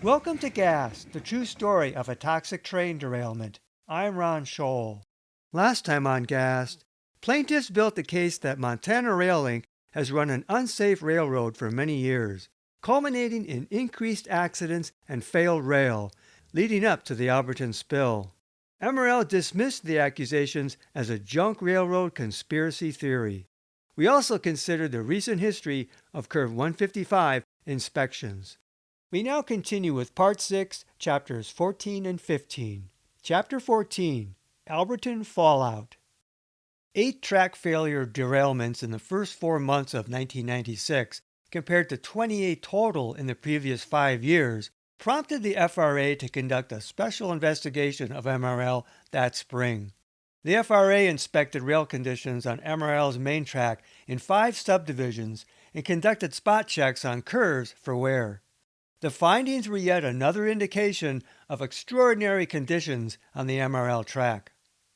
Welcome to Gas, the true story of a toxic train derailment. I'm Ron Scholl. Last time on Gas, plaintiffs built the case that Montana Rail Link has run an unsafe railroad for many years, culminating in increased accidents and failed rail, leading up to the Alberton spill. MRL dismissed the accusations as a junk railroad conspiracy theory. We also considered the recent history of Curve 155 inspections. We now continue with Part 6, Chapters 14 and 15. Chapter 14, Alberton Fallout. 8 track failure derailments in the first 4 months of 1996, compared to 28 total in the previous 5 years, prompted the FRA to conduct a special investigation of MRL that spring. The FRA inspected rail conditions on MRL's main track in 5 subdivisions and conducted spot checks on curves for wear. The findings were yet another indication of extraordinary conditions on the MRL track.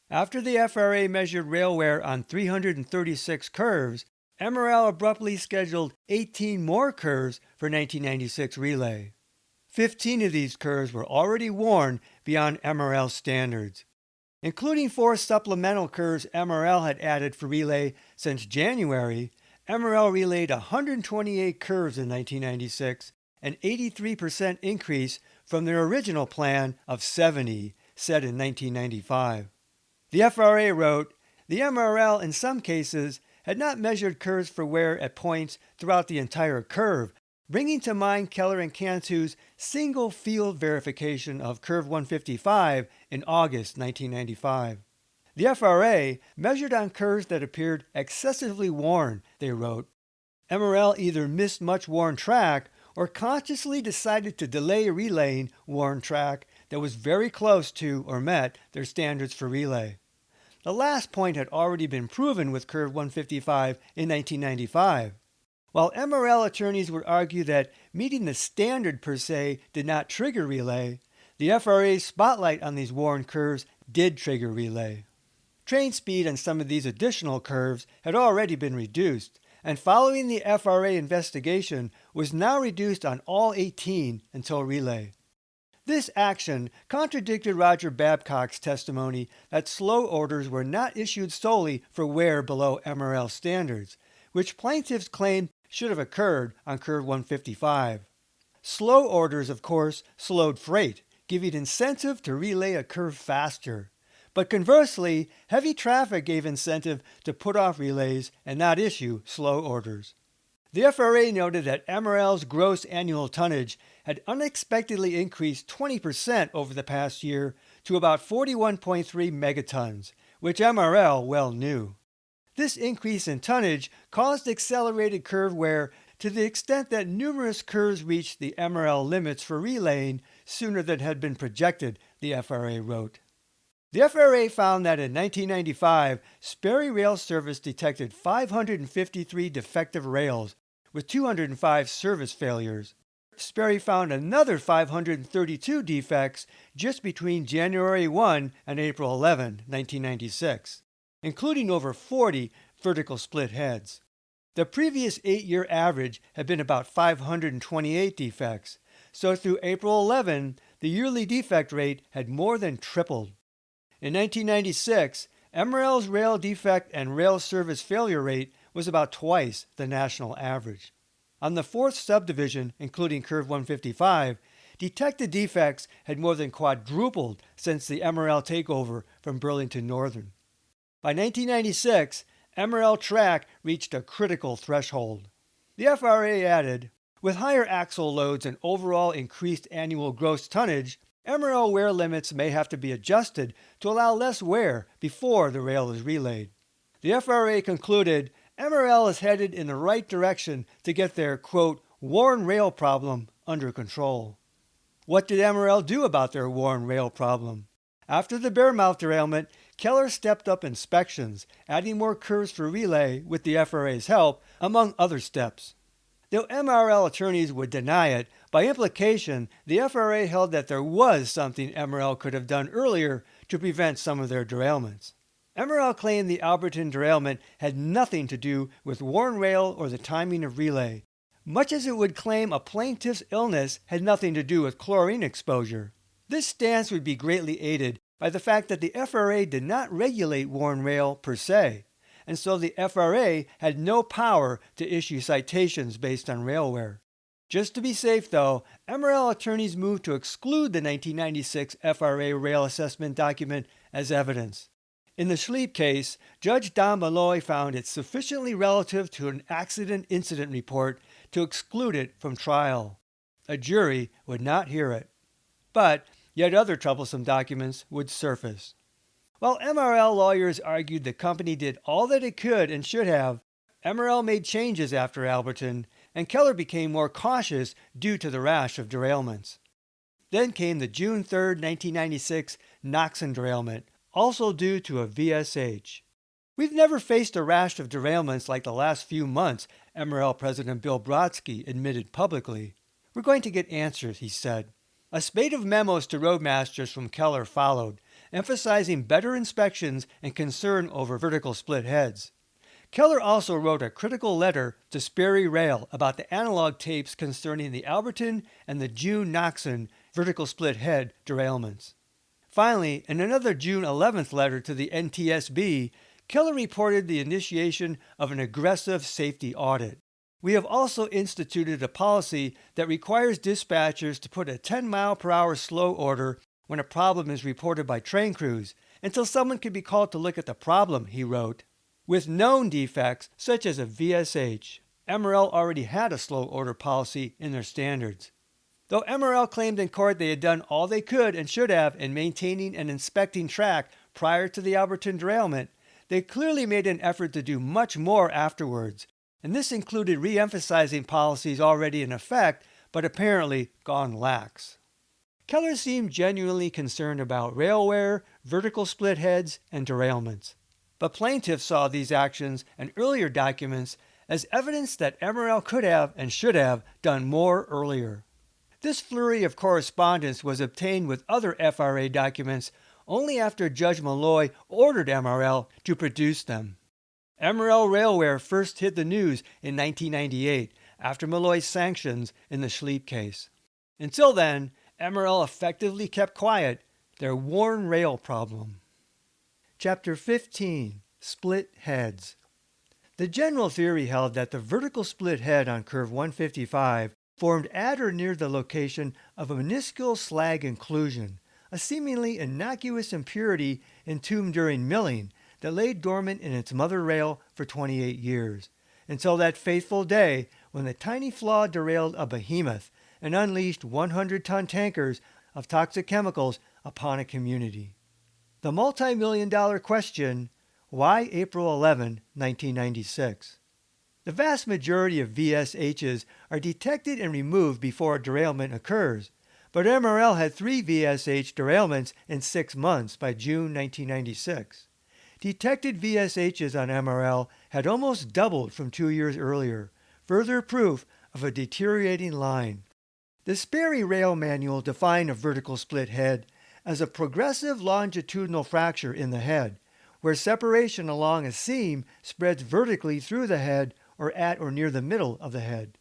After the FRA measured rail wear on 336 curves, MRL abruptly scheduled 18 more curves for 1996 relay. 15 of these curves were already worn beyond MRL standards. Including 4 supplemental curves MRL had added for relay since January, MRL relayed 128 curves in 1996, an 83% increase from their original plan of 70 set in 1995. The FRA wrote, the MRL in some cases had not measured curves for wear at points throughout the entire curve, bringing to mind Keller and Cantu's single field verification of Curve 155 in August 1995. The FRA measured on curves that appeared excessively worn, they wrote. MRL either missed much worn track or consciously decided to delay relaying worn track that was very close to or met their standards for relay. The last point had already been proven with Curve 155 in 1995. While MRL attorneys would argue that meeting the standard per se did not trigger relay, the FRA's spotlight on these worn curves did trigger relay. Train speed on some of these additional curves had already been reduced, and following the FRA investigation was now reduced on all 18 until relay. This action contradicted Roger Babcock's testimony that slow orders were not issued solely for wear below MRL standards, which plaintiffs claimed should have occurred on Curve 155. Slow orders, of course, slowed freight, giving incentive to relay a curve faster. But conversely, heavy traffic gave incentive to put off relays and not issue slow orders. The FRA noted that MRL's gross annual tonnage had unexpectedly increased 20% over the past year to about 41.3 megatons, which MRL well knew. This increase in tonnage caused accelerated curve wear to the extent that numerous curves reached the MRL limits for relaying sooner than had been projected, the FRA wrote. The FRA found that in 1995, Sperry Rail Service detected 553 defective rails, with 205 service failures. Sperry found another 532 defects just between January 1 and April 11, 1996, including over 40 vertical split heads. The previous 8-year average had been about 528 defects, so through April 11, the yearly defect rate had more than tripled. In 1996, MRL's rail defect and rail service failure rate was about twice the national average. On the 4th subdivision, including Curve 155, detected defects had more than quadrupled since the MRL takeover from Burlington Northern. By 1996, MRL track reached a critical threshold. The FRA added, with higher axle loads and overall increased annual gross tonnage, MRL wear limits may have to be adjusted to allow less wear before the rail is relayed. The FRA concluded MRL is headed in the right direction to get their, quote, worn rail problem under control. What did MRL do about their worn rail problem? After the Bearmouth derailment, Keller stepped up inspections, adding more curves for relay with the FRA's help, among other steps. Though MRL attorneys would deny it, by implication, the FRA held that there was something MRL could have done earlier to prevent some of their derailments. MRL claimed the Alberton derailment had nothing to do with worn rail or the timing of relay, much as it would claim a plaintiff's illness had nothing to do with chlorine exposure. This stance would be greatly aided by the fact that the FRA did not regulate worn rail per se, and so the FRA had no power to issue citations based on rail wear. Just to be safe, though, MRL attorneys moved to exclude the 1996 FRA rail assessment document as evidence. In the Schleep case, Judge Don Malloy found it sufficiently relative to an accident incident report to exclude it from trial. A jury would not hear it. But yet other troublesome documents would surface. While MRL lawyers argued the company did all that it could and should have, MRL made changes after Alberton, and Keller became more cautious due to the rash of derailments. Then came the June 3, 1996 Noxon derailment, also due to a VSH. We've never faced a rash of derailments like the last few months, MRL President Bill Brodsky admitted publicly. We're going to get answers, he said. A spate of memos to roadmasters from Keller followed, emphasizing better inspections and concern over vertical split heads. Keller also wrote a critical letter to Sperry Rail about the analog tapes concerning the Alberton and the June Noxon vertical split head derailments. Finally, in another June 11th letter to the NTSB, Keller reported the initiation of an aggressive safety audit. We have also instituted a policy that requires dispatchers to put a 10-mile-per-hour slow order when a problem is reported by train crews, until someone can be called to look at the problem, he wrote. With known defects, such as a VSH, MRL already had a slow order policy in their standards. Though MRL claimed in court they had done all they could and should have in maintaining and inspecting track prior to the Alberton derailment, they clearly made an effort to do much more afterwards, and this included re-emphasizing policies already in effect but apparently gone lax. Keller seemed genuinely concerned about rail wear, vertical split heads, and derailments. But plaintiffs saw these actions and earlier documents as evidence that MRL could have and should have done more earlier. This flurry of correspondence was obtained with other FRA documents only after Judge Malloy ordered MRL to produce them. MRL railwear first hit the news in 1998 after Malloy's sanctions in the Schleep case. Until then, MRL effectively kept quiet their worn rail problem. Chapter 15. Split Heads. The general theory held that the vertical split head on curve 155 formed at or near the location of a minuscule slag inclusion, a seemingly innocuous impurity entombed during milling that lay dormant in its mother rail for 28 years, until that fateful day when the tiny flaw derailed a behemoth and unleashed 100-ton tankers of toxic chemicals upon a community. The multi-million-dollar question, why April 11, 1996? The vast majority of VSHs are detected and removed before a derailment occurs, but MRL had 3 VSH derailments in 6 months by June 1996. Detected VSHs on MRL had almost doubled from 2 years earlier, further proof of a deteriorating line. The Sperry Rail Manual defined a vertical split head as a progressive longitudinal fracture in the head, where separation along a seam spreads vertically through the head or at or near the middle of the head.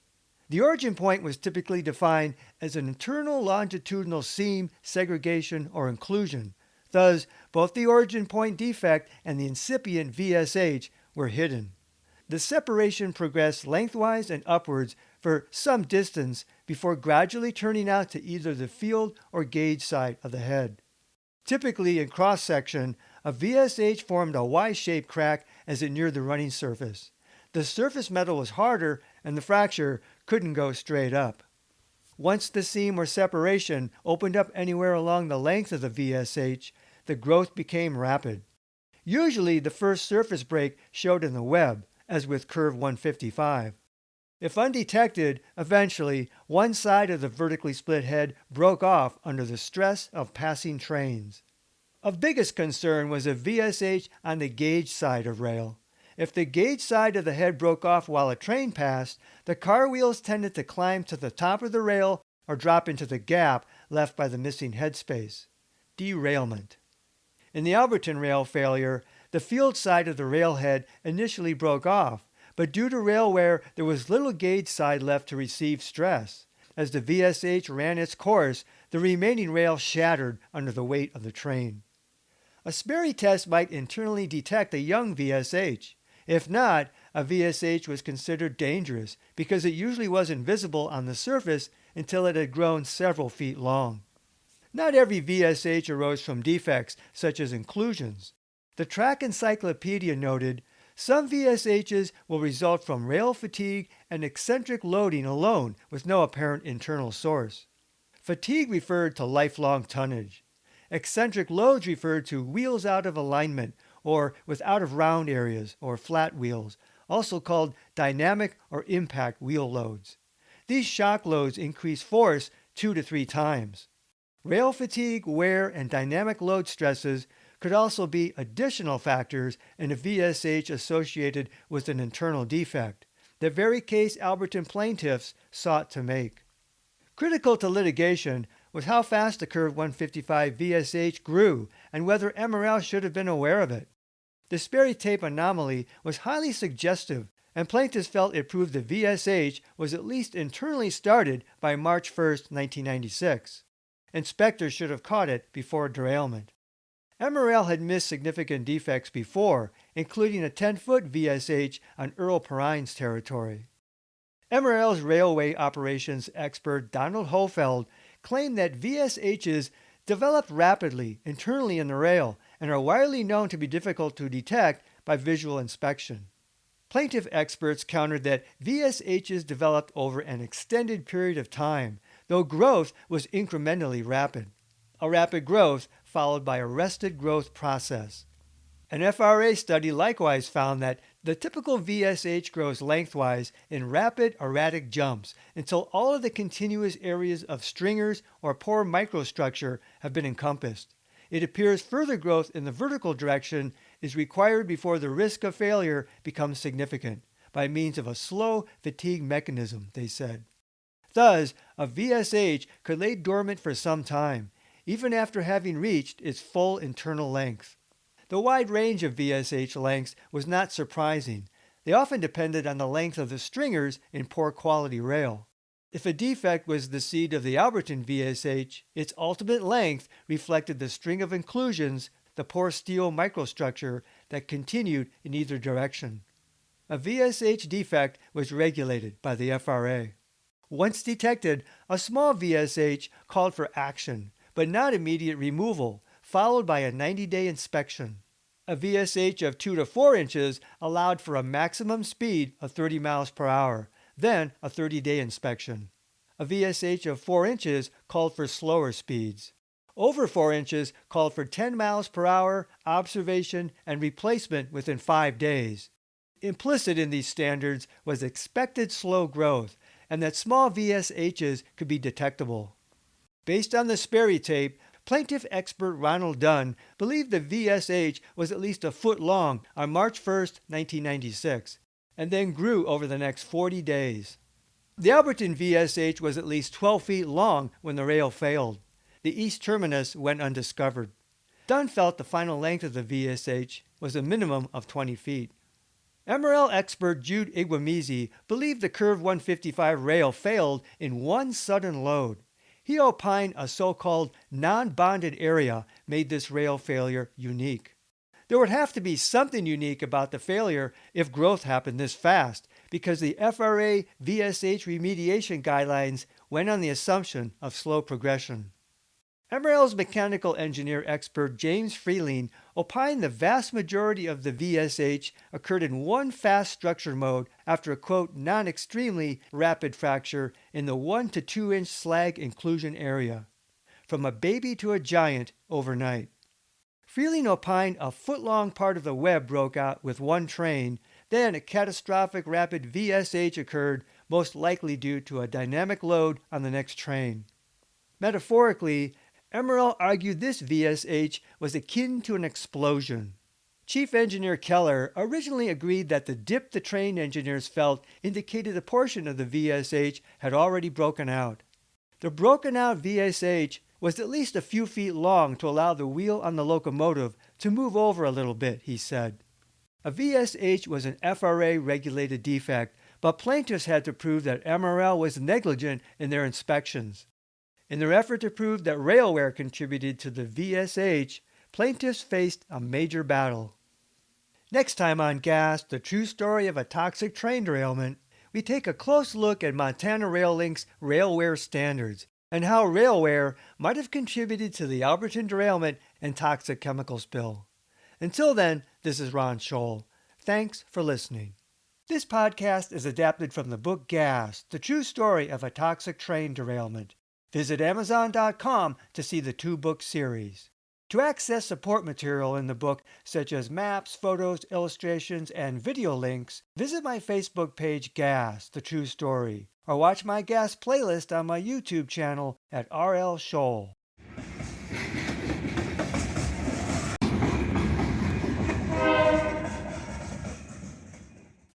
The origin point was typically defined as an internal longitudinal seam, segregation, or inclusion. Thus, both the origin point defect and the incipient VSH were hidden. The separation progressed lengthwise and upwards for some distance before gradually turning out to either the field or gauge side of the head. Typically, in cross-section, a VSH formed a Y-shaped crack as it neared the running surface. The surface metal was harder and the fracture couldn't go straight up. Once the seam or separation opened up anywhere along the length of the VSH, the growth became rapid. Usually, the first surface break showed in the web, as with curve 155. If undetected, eventually, one side of the vertically split head broke off under the stress of passing trains. Of biggest concern was a VSH on the gauge side of rail. If the gauge side of the head broke off while a train passed, the car wheels tended to climb to the top of the rail or drop into the gap left by the missing headspace. Derailment. In the Alberton rail failure, the field side of the railhead initially broke off, but due to rail wear, there was little gauge side left to receive stress. As the VSH ran its course, the remaining rail shattered under the weight of the train. A Sperry test might internally detect a young VSH. If not, a VSH was considered dangerous because it usually wasn't visible on the surface until it had grown several feet long. Not every VSH arose from defects such as inclusions. The Track Encyclopedia noted, some VSHs will result from rail fatigue and eccentric loading alone with no apparent internal source. Fatigue referred to lifelong tonnage. Eccentric loads referred to wheels out of alignment or with out of round areas or flat wheels, also called dynamic or impact wheel loads. These shock loads increase force 2 to 3 times. Rail fatigue, wear, and dynamic load stresses could also be additional factors in a VSH associated with an internal defect, the very case Alberton plaintiffs sought to make. Critical to litigation was how fast the Curve 155 VSH grew and whether MRL should have been aware of it. The Sperry tape anomaly was highly suggestive, and plaintiffs felt it proved the VSH was at least internally started by March 1, 1996. Inspectors should have caught it before derailment. MRL had missed significant defects before, including a 10-foot VSH on Earl Perine's territory. MRL's railway operations expert Donald Hofeld claimed that VSHs developed rapidly internally in the rail and are widely known to be difficult to detect by visual inspection. Plaintiff experts countered that VSHs developed over an extended period of time, though growth was incrementally rapid. A rapid growth followed by arrested growth process. An FRA study likewise found that the typical VSH grows lengthwise in rapid, erratic jumps until all of the continuous areas of stringers or poor microstructure have been encompassed. It appears further growth in the vertical direction is required before the risk of failure becomes significant, by means of a slow fatigue mechanism, they said. Thus, a VSH could lay dormant for some time, even after having reached its full internal length. The wide range of VSH lengths was not surprising. They often depended on the length of the stringers in poor quality rail. If a defect was the seed of the Alberton VSH, its ultimate length reflected the string of inclusions, the poor steel microstructure that continued in either direction. A VSH defect was regulated by the FRA. Once detected, a small VSH called for action, but not immediate removal, followed by a 90-day inspection. A VSH of 2 to 4 inches allowed for a maximum speed of 30 miles per hour, then a 30-day inspection. A VSH of 4 inches called for slower speeds. Over 4 inches called for 10 miles per hour, observation, and replacement within 5 days. Implicit in these standards was expected slow growth, and that small VSHs could be detectable. Based on the Sperry tape, plaintiff expert Ronald Dunn believed the VSH was at least a foot long on March 1, 1996, and then grew over the next 40 days. The Alberton VSH was at least 12 feet long when the rail failed. The east terminus went undiscovered. Dunn felt the final length of the VSH was a minimum of 20 feet. MRL expert Jude Igwamizi believed the Curve 155 rail failed in one sudden load. He opined a so-called non-bonded area made this rail failure unique. There would have to be something unique about the failure if growth happened this fast, because the FRA VSH remediation guidelines went on the assumption of slow progression. MRL's mechanical engineer expert James Freeling opined the vast majority of the VSH occurred in one fast structure mode after a quote non-extremely rapid fracture in the 1 to 2 inch slag inclusion area, from a baby to a giant overnight. Freeling opined a foot-long part of the web broke out with one train, then a catastrophic rapid VSH occurred, most likely due to a dynamic load on the next train. Metaphorically, MRL argued this VSH was akin to an explosion. Chief Engineer Keller originally agreed that the dip the train engineers felt indicated a portion of the VSH had already broken out. The broken out VSH was at least a few feet long to allow the wheel on the locomotive to move over a little bit, he said. A VSH was an FRA-regulated defect, but plaintiffs had to prove that MRL was negligent in their inspections. In their effort to prove that railware contributed to the VSH, plaintiffs faced a major battle. Next time on Gas, the true story of a toxic train derailment, we take a close look at Montana Rail Link's railware standards and how railware might have contributed to the Alberton derailment and toxic chemical spill. Until then, this is Ron Scholl. Thanks for listening. This podcast is adapted from the book Gas, the true story of a toxic train derailment. Visit Amazon.com to see the 2-book series. To access support material in the book, such as maps, photos, illustrations, and video links, visit my Facebook page Gas, the true story, or watch my Gas playlist on my YouTube channel at RL Scholl.